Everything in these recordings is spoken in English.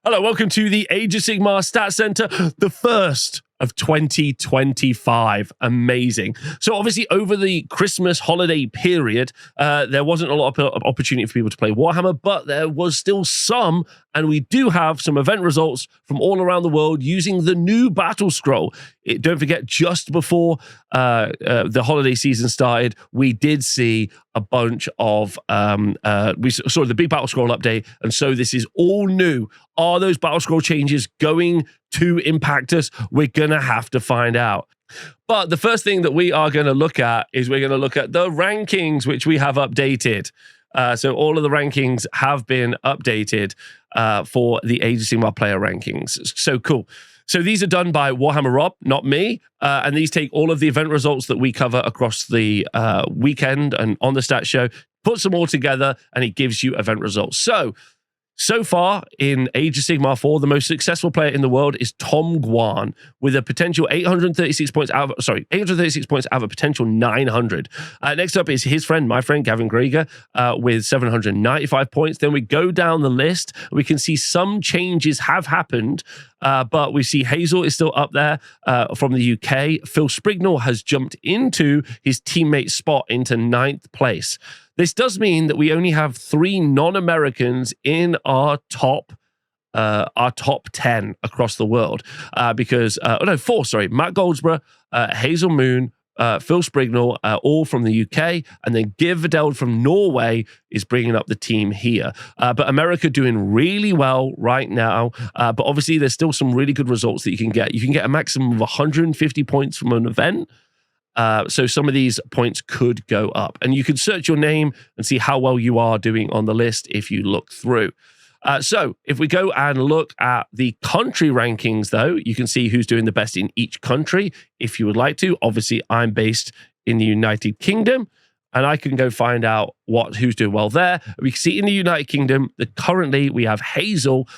Hello, welcome to the Age of Sigmar Stats Centre, the first of 2025. Amazing. So obviously over the Christmas holiday period, there wasn't a lot of opportunity for people to play Warhammer, but there was still some, and we do have some event results from all around the world using the new battle scroll. Don't forget, just before the holiday season started, we did see a bunch of, we saw the big battle scroll update, and so this is all new. Are those battle scroll changes going to impact us? We're going to have to find out. But the first thing that we are going to look at is we're going to look at the rankings, which we have updated. So all of the rankings have been updated for the Age of Sigmar player rankings. So cool. So these are done by Warhammer Rob, not me. And these take all of the event results that we cover across the weekend and on the stat show, puts them all together, and it gives you event results. So far in Age of Sigmar 4, the most successful player in the world is Tom Guan with a potential 836 points out of, 836 points out of a potential 900. Next up is my friend Gavin Grieger with 795 points. Then we go down the list. We can see some changes have happened, but we see Hazel is still up there from the UK. Phil Sprignall has jumped into his teammate's spot into 9th place. This does mean that we only have 3 non-Americans in our top 10 across the world because, 4, sorry. Matt Goldsborough, Hazel Moon, Phil Sprignall, all from the UK, and then Geir Vidal from Norway is bringing up the team here. But America doing really well right now, but obviously there's still some really good results that you can get. You can get a maximum of 150 points from an event. So some of these points could go up, and you can search your name and see how well you are doing on the list if you look through. So if we go and look at the country rankings, though, you can see who's doing the best in each country if you would like to. Obviously, I'm based in the United Kingdom, and I can go find out who's doing well there. We can see in the United Kingdom that currently we have Hazel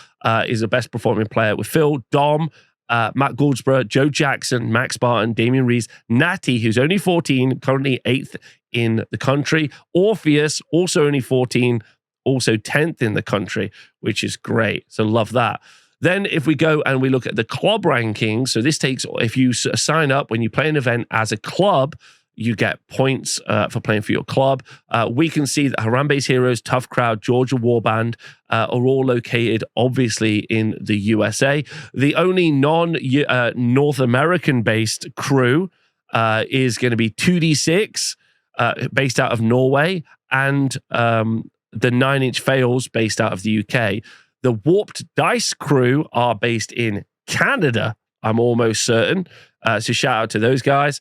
is the best performing player with Phil, Dom, Matt Goldsborough, Joe Jackson, Max Barton, Damian Rees, Natty, who's only 14, currently 8th in the country. Orpheus, also only 14, also 10th in the country, which is great. So love that. Then if we go and we look at the club rankings, so this takes, if you sign up when you play an event as a club, you get points for playing for your club. We can see that Harambe's Heroes, Tough Crowd, Georgia Warband are all located, obviously, in the USA. The only non-North American-based crew is going to be 2D6, based out of Norway, and the 9 Inch Fails, based out of the UK. The Warped Dice crew are based in Canada, I'm almost certain. So shout out to those guys.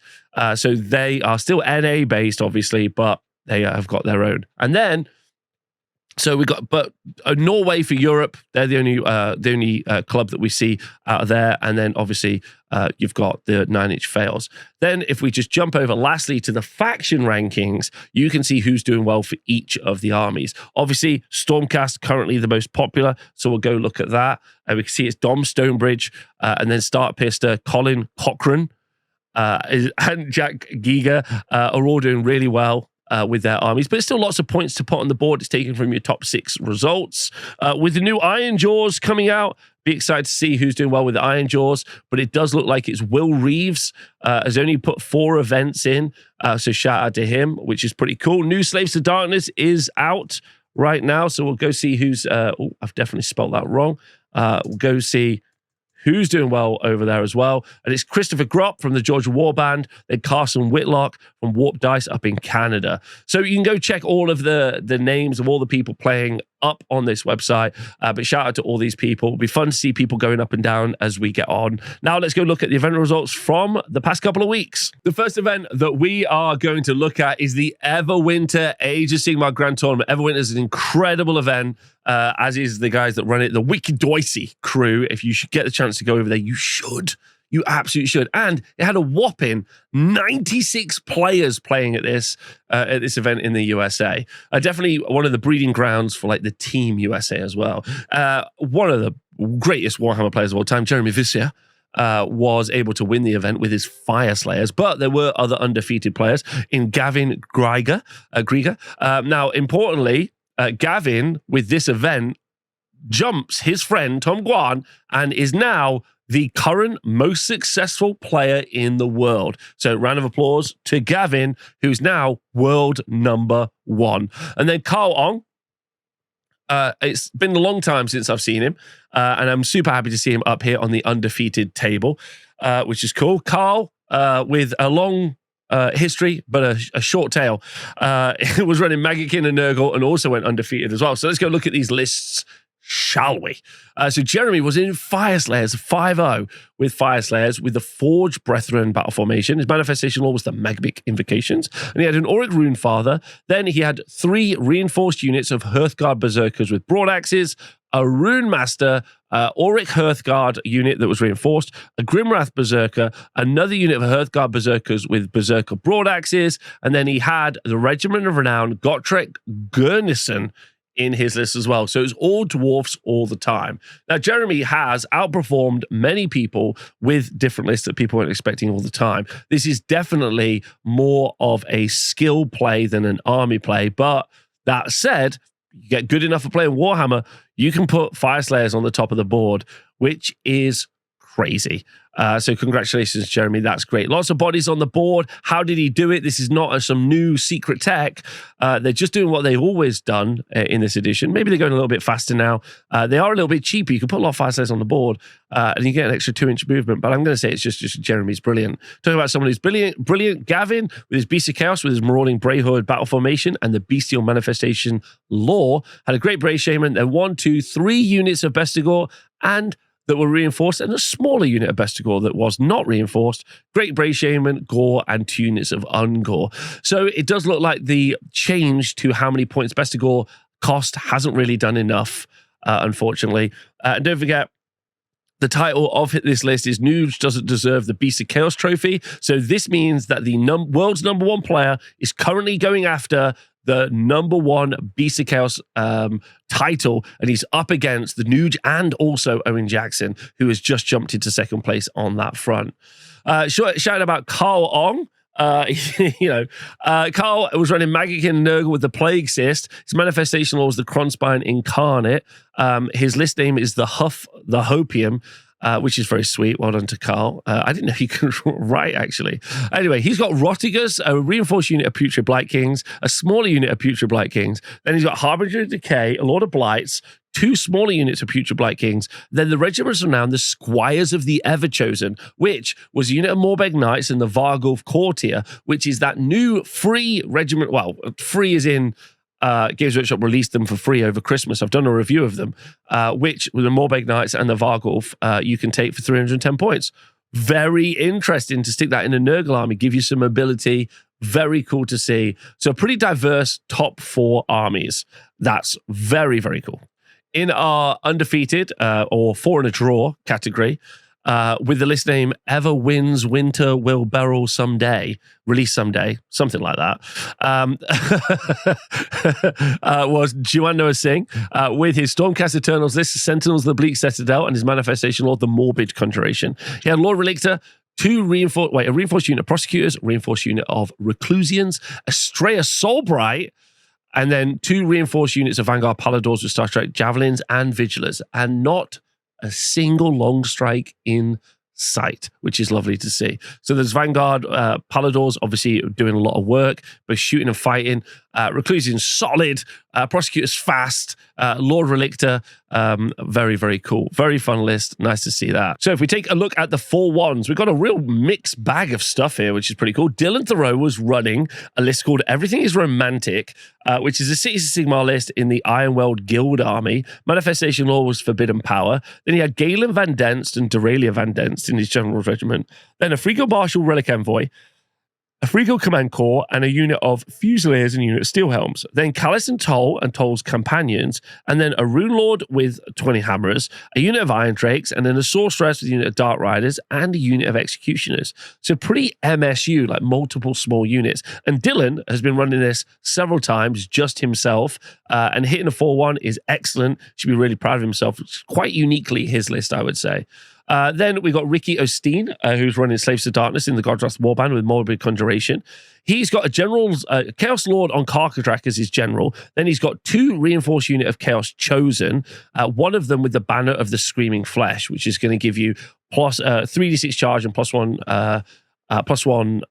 So they are still NA based, obviously, but they have got their own. And then, so we got, but Norway for Europe. They're the only club that we see out of there. And then obviously you've got the 9 Inch Fails. Then if we just jump over lastly to the faction rankings, you can see who's doing well for each of the armies. Obviously Stormcast currently the most popular, so we'll go look at that. And we can see it's Dom Stonebridge, and then Start Pister, Colin Cochran, and Jack Giga are all doing really well with their armies, but there's still lots of points to put on the board. It's taken from your top 6 results. With the new Iron Jaws coming out, be excited to see who's doing well with the Iron Jaws, but it does look like it's Will Reeves has only put 4 events in, so shout out to him, which is pretty cool. New Slaves to Darkness is out right now, so we'll go see who's, I've definitely spelled that wrong. We'll go see who's doing well over there as well. And it's Christopher Gropp from the Georgia Warband, then Carson Whitlock from Warp Dice up in Canada. So you can go check all of the names of all the people playing up on this website. But shout out to all these people. It'll be fun to see people going up and down as we get on. Now let's go look at the event results from the past couple of weeks. The first event that we are going to look at is the Everwinter Age of Sigmar Grand Tournament. Everwinter is an incredible event, as is the guys that run it, the Wicked Doisy crew. If you should get the chance to go over there, you should. You absolutely should. And it had a whopping 96 players playing at this event in the USA. Definitely one of the breeding grounds for like the Team USA as well. One of the greatest Warhammer players of all time, Jeremy Visser, was able to win the event with his Fire Slayers, but there were other undefeated players in Gavin Grieger. Now, importantly, Gavin, with this event, jumps his friend Tom Guan and is now the current most successful player in the world. So round of applause to Gavin, who's now world number 1. And then Carl Ong. It's been a long time since I've seen him, and I'm super happy to see him up here on the undefeated table, which is cool. Carl, with a long history, but a short tail, was running Magikin and Nurgle and also went undefeated as well. So let's go look at these lists, shall we? So Jeremy was in Fire Slayers 5-0 with Fire Slayers with the Forge Brethren battle formation. His manifestation law was the Magmic Invocations, and he had an Auric Runefather. Then he had 3 reinforced units of Hearthguard Berserkers with Broadaxes, a Rune Master, Auric Hearthguard unit that was reinforced, a Grimwrath Berserker, another unit of Hearthguard Berserkers with Berserker Broadaxes, and then he had the Regiment of Renown, Gotrek Gurnison, in his list as well. So it's all dwarfs all the time. Now, Jeremy has outperformed many people with different lists that people weren't expecting all the time. This is definitely more of a skill play than an army play. But that said, you get good enough for playing Warhammer, you can put Fire Slayers on the top of the board, which is crazy. So congratulations, Jeremy. That's great. Lots of bodies on the board. How did he do it? This is not some new secret tech. They're just doing what they've always done in this edition. Maybe they're going a little bit faster now. They are a little bit cheaper. You can put a lot of Fire Slayers on the board and you get an extra 2-inch movement. But I'm going to say it's just Jeremy's brilliant. Talking about someone who's brilliant. Gavin with his Beast of Chaos, with his Marauding Brayhood battle formation and the Bestial Manifestation Law, had a great Bray Shaman. Then 1, 2, 3 units of Bestigor and that were reinforced, and a smaller unit of Bestigor that was not reinforced. Great Bray Shaman, Gore, and 2 units of Ungore. So it does look like the change to how many points Bestigor cost hasn't really done enough, unfortunately. And don't forget, the title of this list is Nuge Doesn't Deserve the Beast of Chaos Trophy. So this means that the world's number 1 player is currently going after the number 1 Beast of Chaos title, and he's up against the Nuge and also Owen Jackson, who has just jumped into 2nd place on that front. Shouting about Carl Ong. Carl was running Magic and Nurgle with the Plague Cyst. His manifestation law was the Kronspine Incarnate. His list name is the Hopium, which is very sweet. Well done to Carl. I didn't know he could write, actually. Anyway, he's got Rotigus, a reinforced unit of Putrid Blight Kings, a smaller unit of Putrid Blight Kings. Then he's got Harbinger of Decay, a Lord of Blights, 2 smaller units of Putrid Blight Kings. Then the Regiments of Renown, the Squires of the Everchosen, which was a unit of Morbeg Knights and the Vargulf Courtier, which is that new free regiment. Well, free is in Games Workshop released them for free over Christmas. I've done a review of them, which with the Morbeg Knights and the Vargulf, you can take for 310 points. Very interesting to stick that in a Nurgle army, give you some mobility. Very cool to see. So pretty diverse top 4 armies. That's very, very cool. In our undefeated or 4 in a draw category, with the list name Ever Wins Winter Will Beryl Someday, release someday, something like that, was Juan Noah Singh with his Stormcast Eternals list, Sentinels of the Bleak Citadel, and his manifestation Lord, the Morbid Conjuration. He had Lord Relictor, a reinforced unit of Prosecutors, a reinforced unit of Reclusians, Estrella Soulbright, and then 2 reinforced units of Vanguard Paladors with Star Strike Javelins and Vigilers, and not a single long strike in sight, which is lovely to see. So there's Vanguard Paladors, obviously doing a lot of work, but shooting and fighting. Reclusian solid, Prosecutors fast, Lord Relictor, very, very cool. Very fun list. Nice to see that. So if we take a look at the 4-1s, we've got a real mixed bag of stuff here, which is pretty cool. Dylan Thoreau was running a list called Everything is Romantic, which is a Cities of Sigmar list in the Ironweld Guild army. Manifestation Law was Forbidden Power. Then he had Galen Van Denst and Doralia Van Denst in his General's Regiment. Then a Frigo Marshal Relic Envoy, a Frigo Command Corps, and a unit of Fusiliers and a unit of Steel Helms. Then Callus and Toll's Companions, and then a Rune Lord with 20 Hammers, a unit of Iron Drakes, and then a Sorceress with a unit of Dark Riders, and a unit of Executioners. So pretty MSU, like multiple small units. And Dylan has been running this several times, just himself, and hitting a 4-1 is excellent. Should be really proud of himself. It's quite uniquely his list, I would say. Then we got Ricky Osteen, who's running Slaves to Darkness in the Godwrath Warband with Morbid Conjuration. He's got a general's Chaos Lord on Karkadrak as his general. Then he's got 2 reinforced unit of Chaos Chosen, one of them with the Banner of the Screaming Flesh, which is going to give you plus 3d6 charge and +1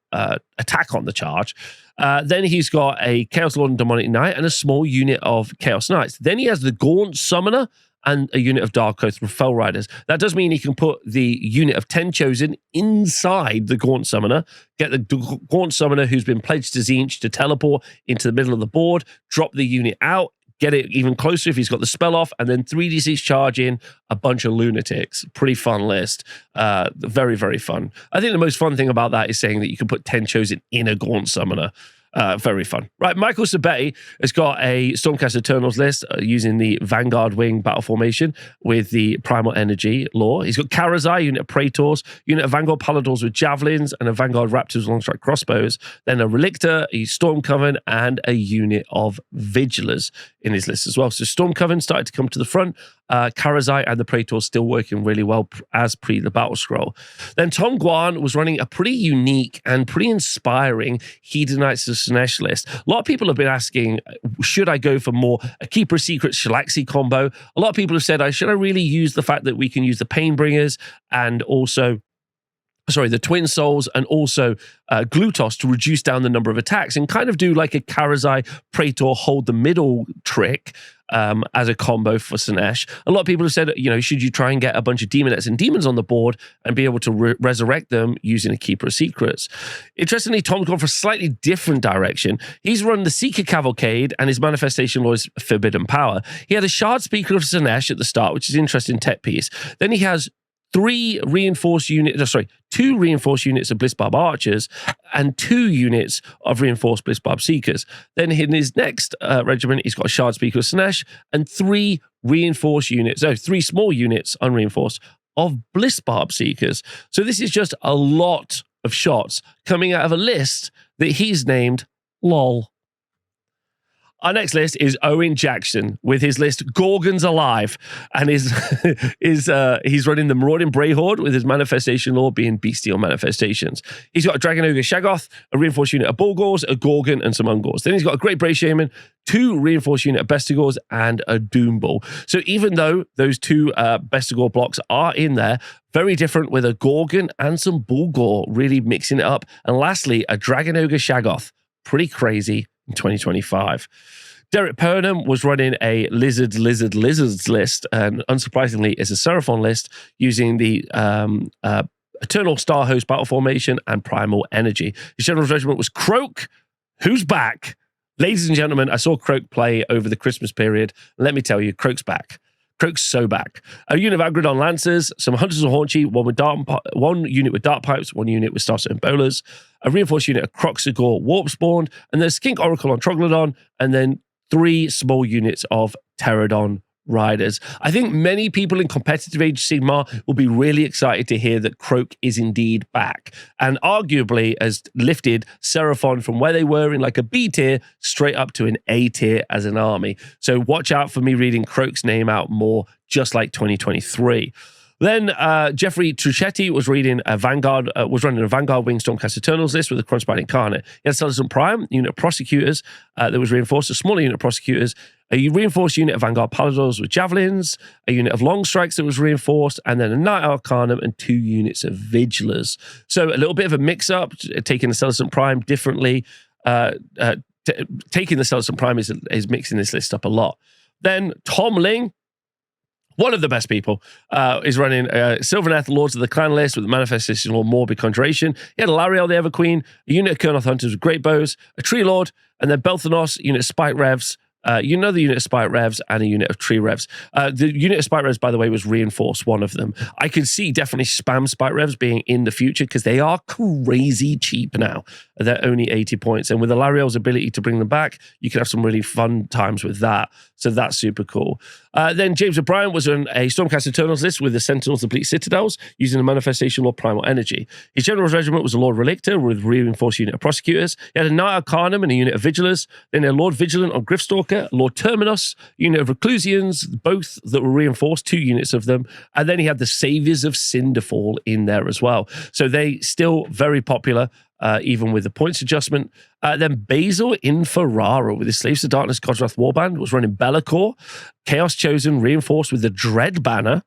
attack on the charge. Then he's got a Chaos Lord and Demonic Knight and a small unit of Chaos Knights. Then he has the Gaunt Summoner and a unit of Dark Oath from Fell Riders. That does mean he can put the unit of 10 Chosen inside the Gaunt Summoner, get the Gaunt Summoner who's been pledged to Tzeentch to teleport into the middle of the board, drop the unit out, get it even closer if he's got the spell off, and then 3d6 charge in a bunch of lunatics. Pretty fun list. Very, very fun. I think the most fun thing about that is saying that you can put 10 Chosen in a Gaunt Summoner. Very fun. Right, Michael Sabetti has got a Stormcast Eternals list using the Vanguard Wing battle formation with the Primal Energy lore. He's got Karazai, unit of Praetors, unit of Vanguard Paladors with Javelins, and a Vanguard Raptors with long-strike crossbows. Then a Relictor, a Stormcoven, and a unit of Vigilers in his list as well. So Stormcoven started to come to the front. Karazai and the Praetors still working really well as pre the battle scroll. Then Tom Guan was running a pretty unique and pretty inspiring Hedonites of Slaanesh list. A lot of people have been asking, should I go for more a Keeper of Secrets Shalaxi combo? A lot of people have said, should I really use the fact that we can use the Painbringers and also the Twin Souls and also Glutos to reduce down the number of attacks and kind of do like a Karazai Praetor hold the middle trick as a combo for Slaanesh. A lot of people have said, should you try and get a bunch of Demonettes and Demons on the board and be able to resurrect them using a Keeper of Secrets? Interestingly, Tom's gone for a slightly different direction. He's run the Seeker Cavalcade and his manifestation law is Forbidden Power. He had a Shard Speaker of Slaanesh at the start, which is an interesting tech piece. Then he has 2 reinforced units of Blissbarb Archers and 2 units of reinforced Blissbarb Seekers. Then in his next regiment, he's got a Shard Speaker of Slaanesh and 3 small units, unreinforced, of Blissbarb Seekers. So this is just a lot of shots coming out of a list that he's named LOL. Our next list is Owen Jackson with his list Gorgons Alive, and he's running the Marauding Brayhorde with his manifestation law being Bestial Manifestations. He's got a Dragon Ogre Shaggoth, a reinforced unit of Bulgors, a Gorgon, and some Ungors. Then he's got a Great Bray Shaman, 2 reinforced unit of Bestigors, and a Doomball. So even though those 2 Bestigor blocks are in there, very different with a Gorgon and some Bulgor, really mixing it up. And lastly, a Dragon Ogre Shaggoth. Pretty crazy in 2025. Derek Purnham was running a Lizards list, and unsurprisingly, is a Seraphon list using the Eternal Star Host battle formation and Primal Energy. His general's regiment was Croak, who's back. Ladies and gentlemen, I saw Croak play over the Christmas period. Let me tell you, Croak's back. Croak's so back. A unit of Agrodon Lancers, some Hunters of Haunchy, one unit with Dark Pipes, one unit with Starstone Bowlers, a reinforced unit of Croxagore Warpspawn, and there's Skink Oracle on Troglodon, and then 3 small units of Pterodon Riders. I think many people in competitive Age of Sigmar will be really excited to hear that Croak is indeed back, and arguably has lifted Seraphon from where they were in like a B tier straight up to an A tier as an army. So watch out for me reading Croak's name out more, just like 2023. Then Jeffrey Truchetti was running a Vanguard Wing Stormcast Eternals list with a Crunchbite Incarnate. He had Celestant Prime, unit of Prosecutors that was reinforced, a smaller unit of Prosecutors, a reinforced unit of Vanguard Paladors with Javelins, a unit of Long Strikes that was reinforced, and then a Knight Arcanum and 2 units of Vigilers. So a little bit of a mix-up, taking the Celestant Prime differently. Taking the Celestant Prime is mixing this list up a lot. Then Tom Ling, one of the best people, is running Sylvaneth Lords of the Clan list with the Manifestation Law Morbid Conjuration. He had a Lariel the Everqueen, a unit of Kurnoth Hunters with Great Bows, a Tree Lord, and then Belthanos, unit of Spike Revs, the unit of Spike Revs, and a unit of Tree Revs. The unit of Spike Revs, by the way, was reinforced, one of them. I could see definitely spam Spike Revs being in the future because they are crazy cheap now. They're only 80 points. And with the Lariel's ability to bring them back, you can have some really fun times with that. So that's super cool. Then James O'Brien was on a Stormcast Eternals list with the Sentinels, the Bleak Citadels, using the Manifestation Lord Primal Energy. His General's Regiment was a Lord Relictor with reinforced unit of Prosecutors. He had a Knight Arcanum and a unit of Vigilers. Then a Lord Vigilant on Gryffstalker, Lord Terminus, unit of Reclusians, both that were reinforced, 2 units of them. And then he had the Saviors of Cinderfall in there as well. So they still very popular. Even with the points adjustment. Then Basil in Ferrara with his Slaves to Darkness Godswrath Warband was running Be'lakor, Chaos Chosen, reinforced with the Dread Banner.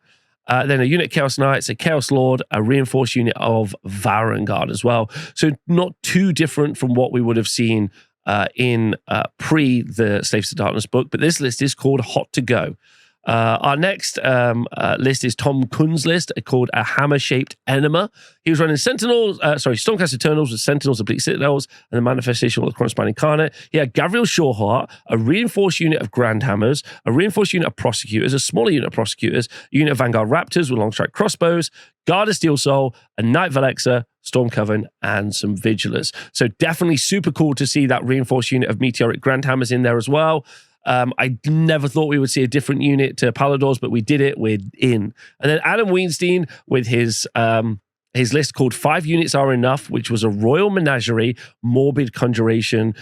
Then a unit of Chaos Knights, a Chaos Lord, a reinforced unit of Varangard as well. So not too different from what we would have seen in pre the Slaves to Darkness book, but this list is called Hot to Go. Our next list is Tom Kuhn's list called A Hammer-Shaped Enema. He was running Stormcast Eternals with Sentinels, the Bleak Citadels, and the Manifestation of the Chronospine Incarnate. He had Gavriel Shoreheart, a reinforced unit of Grand Hammers, a reinforced unit of Prosecutors, a smaller unit of Prosecutors, a unit of Vanguard Raptors with long-strike crossbows, Guard of Steel Soul, a Knight Valexa, Storm Coven, and some Vigilers. So definitely super cool to see that reinforced unit of Meteoric Grand Hammers in there as well. I never thought we would see a different unit to Paladors, but we did it. We're in. And then Adam Weinstein with his list called 5 Units Are Enough, which was a Royal Menagerie, Morbid Conjuration,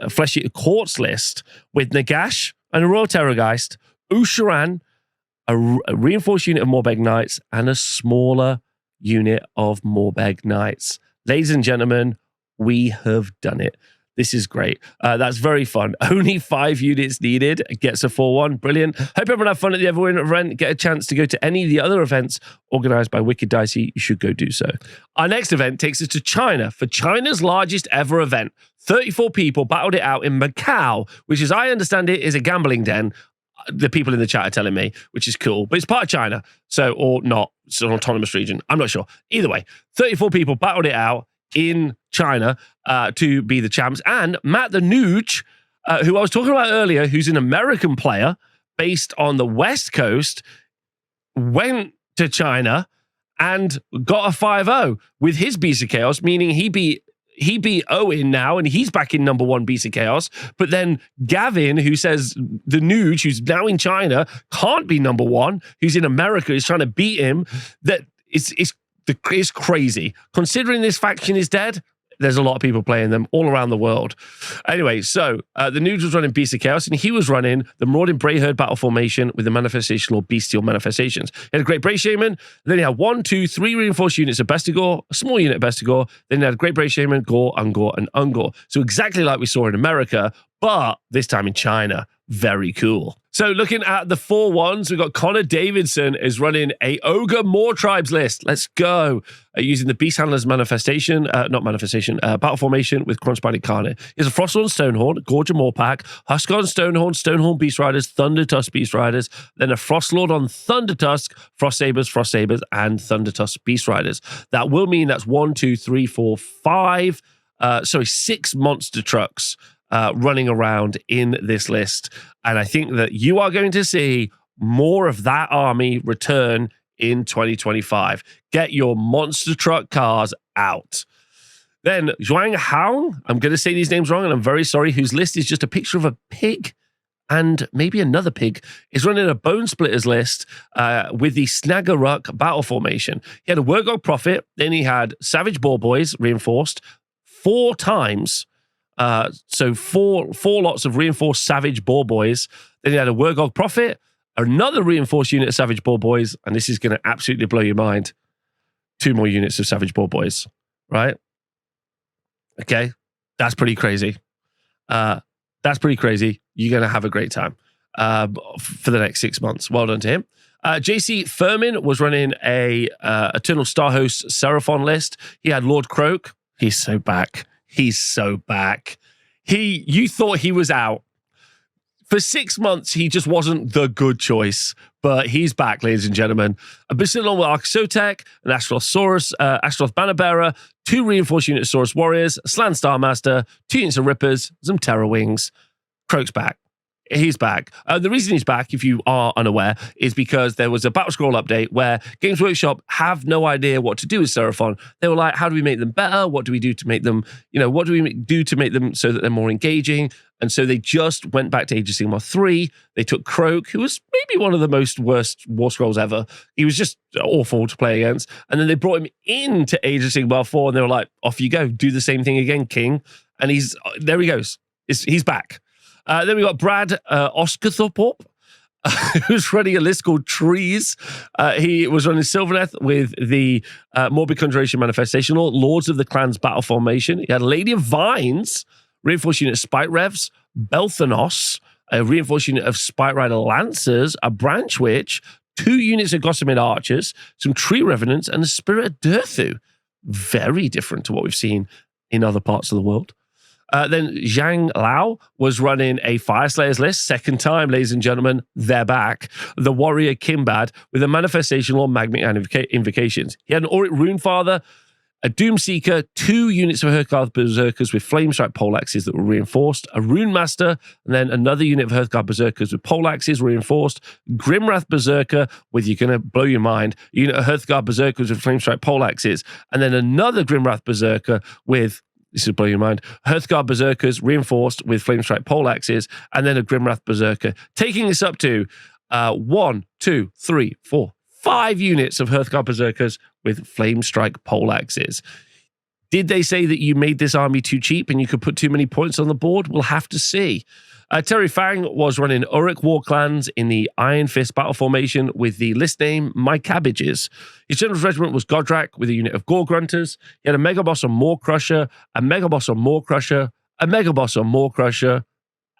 Flesh-Eater Courts list with Nagash and a Royal Terrorgeist, Usharan, a reinforced unit of Morbeg Knights, and a smaller unit of Morbeg Knights. Ladies and gentlemen, we have done it. This is great. That's very fun. Only 5 units needed. Gets a 4-1. Brilliant. Hope everyone had fun at the Everwinter event. Get a chance to go to any of the other events organized by Wicked Dicey. You should go do so. Our next event takes us to China for China's largest ever event. 34 people battled it out in Macau, which, as I understand it, is a gambling den. The people in the chat are telling me, which is cool, but it's part of China. So, or not. It's an autonomous region. I'm not sure. Either way, 34 people battled it out in China to be the champs. And Matt the Nuge, who I was talking about earlier, who's an American player based on the West Coast, went to China and got a 5-0 with his Beast of Chaos, meaning he beat Owen now, and he's back in number 1 Beast of Chaos. But then Gavin, who says the Nuge, who's now in China, can't be number 1, who's in America, is trying to beat him. That it's crazy. Considering this faction is dead, there's a lot of people playing them all around the world. Anyway, so the Nude was running Beast of Chaos, and he was running the Marauding Brayherd battle formation with the Manifestation or Bestial Manifestations. He had a Great Brave Shaman, then he had 1, 2, 3 reinforced units of Bestigor, a small unit of Bestigor, then he had a Great Brave Shaman, Gore, Ungor, and Ungor. So exactly like we saw in America, but this time in China. Very cool. So looking at the 4-1s, we've got Connor Davidson is running a Ogre More Tribes list. Let's go. Using the Beast Handler's battle formation with Chronospine Incarnate. He has a Frostlord Stonehorn, Gorger Moorpack, Huskar Stonehorn, Stonehorn Beast Riders, Thundertusk Beast Riders, then a Frostlord on Thundertusk, Frost Sabers, and Thundertusk Beast Riders. That will mean that's 1, 2, 3, 4, 5, 6 monster trucks running around in this list. And I think that you are going to see more of that army return in 2025. Get your monster truck cars out. Then Zhuang Hao, I'm going to say these names wrong, and I'm very sorry, whose list is just a picture of a pig and maybe another pig, is running a Bone Splitters list with the Snaggerruck battle formation. He had a Wurgog Prophet, then he had Savage Boar Boys reinforced 4 times. So four lots of reinforced Savage Boar Boys. Then he had a Wurgog Prophet, another reinforced unit of Savage Boar Boys, and this is going to absolutely blow your mind. 2 more units of Savage Boar Boys, right? Okay, that's pretty crazy. That's pretty crazy. You're going to have a great time for the next 6 months. Well done to him. JC Furman was running a Eternal Starhost Seraphon list. He had Lord Croak. He's so back. He's so back. You thought he was out. For 6 months, he just wasn't the good choice, but he's back, ladies and gentlemen. A Basilon with Archosotek, an Astaroth Bannerbearer, 2 reinforced units of Saurus Warriors, a Slan Starmaster, 2 units of Rippers, some Terror Wings. Croak's back. He's back. The reason he's back, if you are unaware, is because there was a Battle Scroll update where Games Workshop have no idea what to do with Seraphon. They were like, how do we make them better? What do we do to make them, what do we do to make them so that they're more engaging? And so they just went back to Age of Sigmar 3. They took Croak, who was maybe one of the worst War Scrolls ever. He was just awful to play against. And then they brought him into Age of Sigmar 4, and they were like, off you go. Do the same thing again, King. And there he goes. He's back. Then we got Brad Oscarthorpe, who's running a list called Trees. He was running Sylvaneth with the Morbid Conjuration Manifestation Law, Lords of the Clans Battle Formation. He had Lady of Vines, reinforced unit of Spite Revs, Belthanos, a reinforced unit of Spite Rider Lancers, a Branch Witch, 2 units of Gossamer Archers, some Tree Revenants, and a Spirit of Durthu. Very different to what we've seen in other parts of the world. Then Zhang Lao was running a Fire Slayers list. Second time, ladies and gentlemen, they're back. The Warrior Kimbad with a Manifestation Law, Magmic, and Invocations. He had an Auric Runefather, a Doomseeker, 2 units of Hearthguard Berserkers with Flamestrike Poleaxes that were reinforced, a Rune Master, and then another unit of Hearthguard Berserkers with Poleaxes reinforced, Grimwrath Berserker with, you're going to blow your mind, a unit of Hearthguard Berserkers with Flamestrike Poleaxes, and then another Grimwrath Berserker with, this will blow your mind, Hearthguard Berserkers reinforced with Flamestrike Poleaxes, and then a Grimwrath Berserker, taking this up to 1, 2, 3, 4, 5 units of Hearthguard Berserkers with Flamestrike Poleaxes. Did they say that you made this army too cheap and you could put too many points on the board? We'll have to see. Terry Fang was running Uruk War Clans in the Iron Fist battle formation with the list name My Cabbages. His general's regiment was Godrak with a unit of Gore Grunters. He had a Mega Boss on Maw Crusher, a Mega Boss on Maw Crusher, a Mega Boss on Maw Crusher,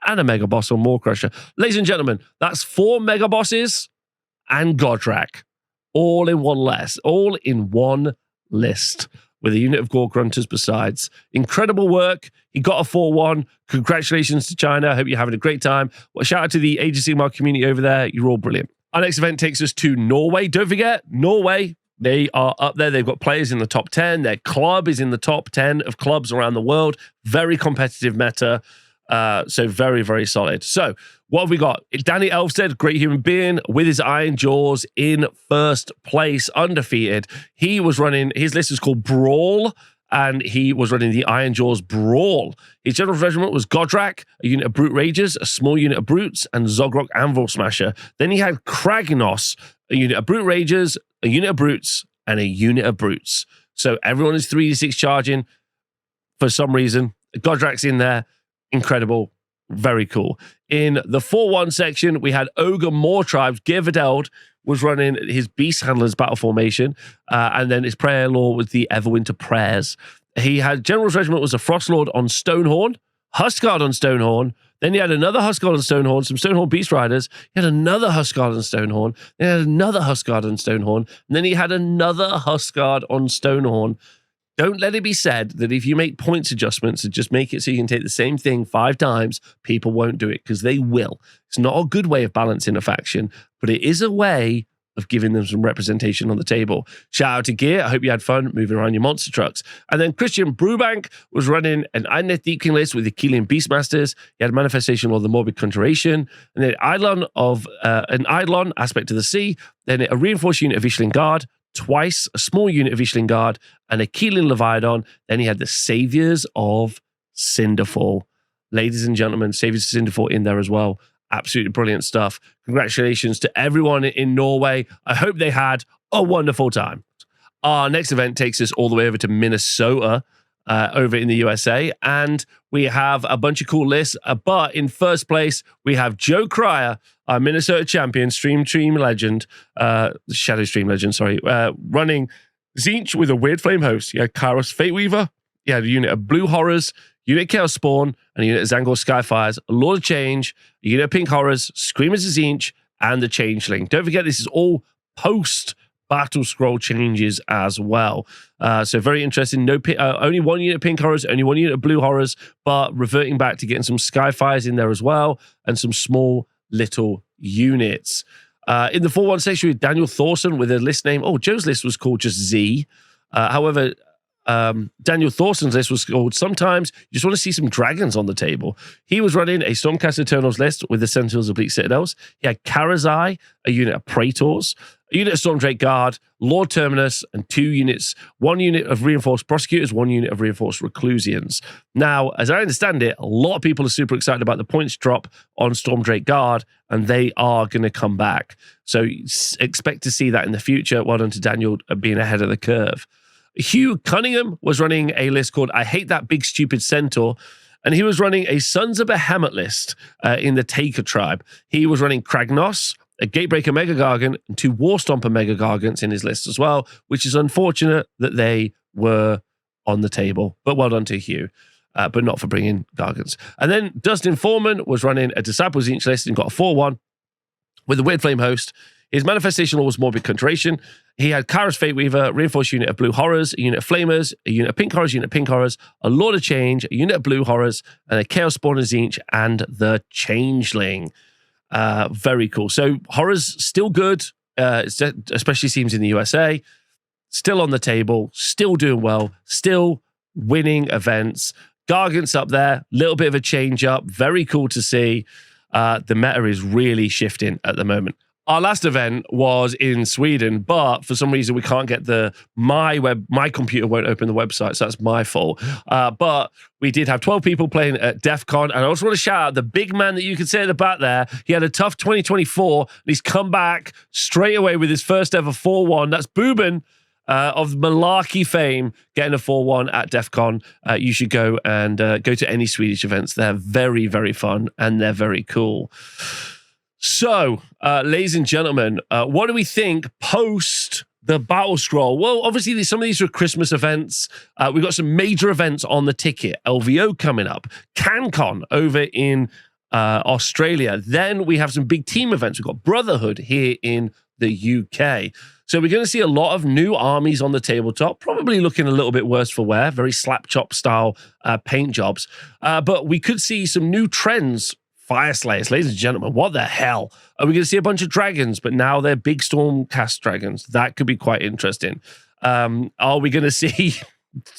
and a Mega Boss on Maw Crusher. Ladies and gentlemen, that's 4 Mega Bosses and Godrak. All in one list with a unit of Gore Grunters besides. Incredible work. He got a 4-1. Congratulations to China. I hope you're having a great time. Well, shout out to the Age of Sigmar community over there. You're all brilliant. Our next event takes us to Norway. Don't forget, Norway, they are up there. They've got players in the top 10. Their club is in the top 10 of clubs around the world. Very competitive meta. So very, very solid. So what have we got? Danny Elfstead, great human being, with his Iron Jaws in first place, undefeated. He was running, his list is called Brawl, and he was running the Iron Jaws Brawl. His general regiment was Godrak, a unit of Brute Ragers, a small unit of Brutes, and Zogrok Anvil Smasher. Then he had Kragnos, a unit of Brute Ragers, a unit of Brutes, and a unit of Brutes. So everyone is 3d6 charging for some reason. Godrak's in there. Incredible. Very cool. In the 4-1 section, we had Ogre Moor Tribes. Geir Videld was running his Beast Handlers battle formation, and then his prayer law was the Everwinter Prayers. He had General's Regiment was a Frostlord on Stonehorn, Huskard on Stonehorn, then he had another Huskard on Stonehorn, some Stonehorn Beast Riders, he had another Huskard on Stonehorn, then he had another Huskard on Stonehorn, and then he had another Huskard on Stonehorn. Don't let it be said that if you make points adjustments and just make it so you can take the same thing 5 times, people won't do it, because they will. It's not a good way of balancing a faction, but it is a way of giving them some representation on the table. Shout out to Gear. I hope you had fun moving around your monster trucks. And then Christian Brubank was running an Ironnet Deep King list with the Keelian Beastmasters. He had a Manifestation of the Morbid Conjuration, and then Eidolon of an Eidolon, Aspect of the Sea, then a reinforced unit of Ishling Guard, twice a small unit of Ishling Guard, and a Keelan Leviathan. Then he had the Saviors of Cinderfall. Ladies and gentlemen, Saviors of Cinderfall in there as well. Absolutely brilliant stuff. Congratulations to everyone in Norway. I hope they had a wonderful time. Our next event takes us all the way over to Minnesota, over in the USA, and we have a bunch of cool lists. But in first place, we have Joe Cryer, our Minnesota champion, Shadow Stream Legend, running Tzeentch with a Weird Flame host. He had Kairos Fateweaver, he had a unit of Blue Horrors, unit Chaos Spawn, and a unit of Zangor Skyfires, a Lord of Change, a unit of Pink Horrors, Screamers of Tzeentch, and the Changeling. Don't forget, this is all post Battle Scroll changes as well. So very interesting. No, only 1 unit of Pink Horrors, only 1 unit of Blue Horrors, but reverting back to getting some Skyfires in there as well, and some small little units. In the 4-1 section with Daniel Thorson with a list name. Oh, Joe's list was called just Z. However, Daniel Thorson's list was called Sometimes You Just Want to See Some Dragons on the Table. He was running a Stormcast Eternals list with the Sentinels of Bleak Citadels. He had Karazai, a unit of Praetors, a unit of Stormdrake Guard, Lord Terminus, and 2 units, 1 unit of Reinforced Prosecutors, 1 unit of Reinforced Reclusians. Now, as I understand it, a lot of people are super excited about the points drop on Stormdrake Guard, and they are going to come back. So expect to see that in the future. Well done to Daniel being ahead of the curve. Hugh Cunningham was running a list called I Hate That Big Stupid Centaur, and he was running a Sons of Behemoth list in the Taker tribe. He was running Kragnos, a Gatebreaker Mega Gargant, and 2 Warstomper Mega Gargants in his list as well, which is unfortunate that they were on the table. But well done to Hugh, but not for bringing Gargants. And then Dustin Foreman was running a Disciples Inch list and got a 4-1 with a Weird Flame host. His manifestation law was Morbid Conjuration. He had Kara's Fate Weaver, reinforced unit of Blue Horrors, a unit of Flamers, a unit of Pink Horrors, a unit of Pink Horrors, a Lord of Change, a unit of Blue Horrors, and a Chaos Spawner Zinch, and the Changeling. Very cool. So Horrors still good, especially seems in the USA. Still on the table, still doing well, still winning events. Gargant's up there, little bit of a change up. Very cool to see. The meta is really shifting at the moment. Our last event was in Sweden, but for some reason we can't get my computer won't open the website, so that's my fault. But we did have 12 people playing at DEF CON, and I also want to shout out the big man that you can see at the back there. He had a tough 2024, and he's come back straight away with his first ever 4-1. That's Boobin of Malarkey fame, getting a 4-1 at DEF CON. You should go and go to any Swedish events. They're very, very fun, and they're very cool. So, ladies and gentlemen, what do we think post the Battle Scroll? Well, obviously, some of these are Christmas events. We've got some major events on the ticket. LVO coming up. CanCon over in Australia. Then we have some big team events. We've got Brotherhood here in the UK. So we're going to see a lot of new armies on the tabletop, probably looking a little bit worse for wear, very slap chop style paint jobs. But we could see some new trends. Fire Slayers, ladies and gentlemen, what the hell? Are we going to see a bunch of dragons, but now they're big Stormcast dragons? That could be quite interesting. Are we going to see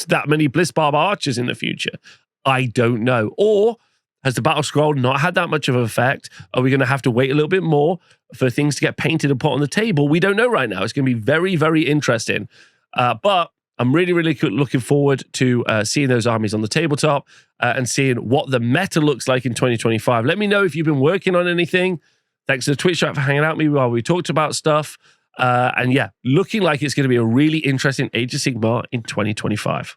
that many Blissbarb archers in the future? I don't know. Or has the Battle Scroll not had that much of an effect? Are we going to have to wait a little bit more for things to get painted and put on the table? We don't know right now. It's going to be very, very interesting. But I'm really, really looking forward to seeing those armies on the tabletop and seeing what the meta looks like in 2025. Let me know if you've been working on anything. Thanks to the Twitch chat for hanging out with me while we talked about stuff. And yeah, looking like it's going to be a really interesting Age of Sigmar in 2025.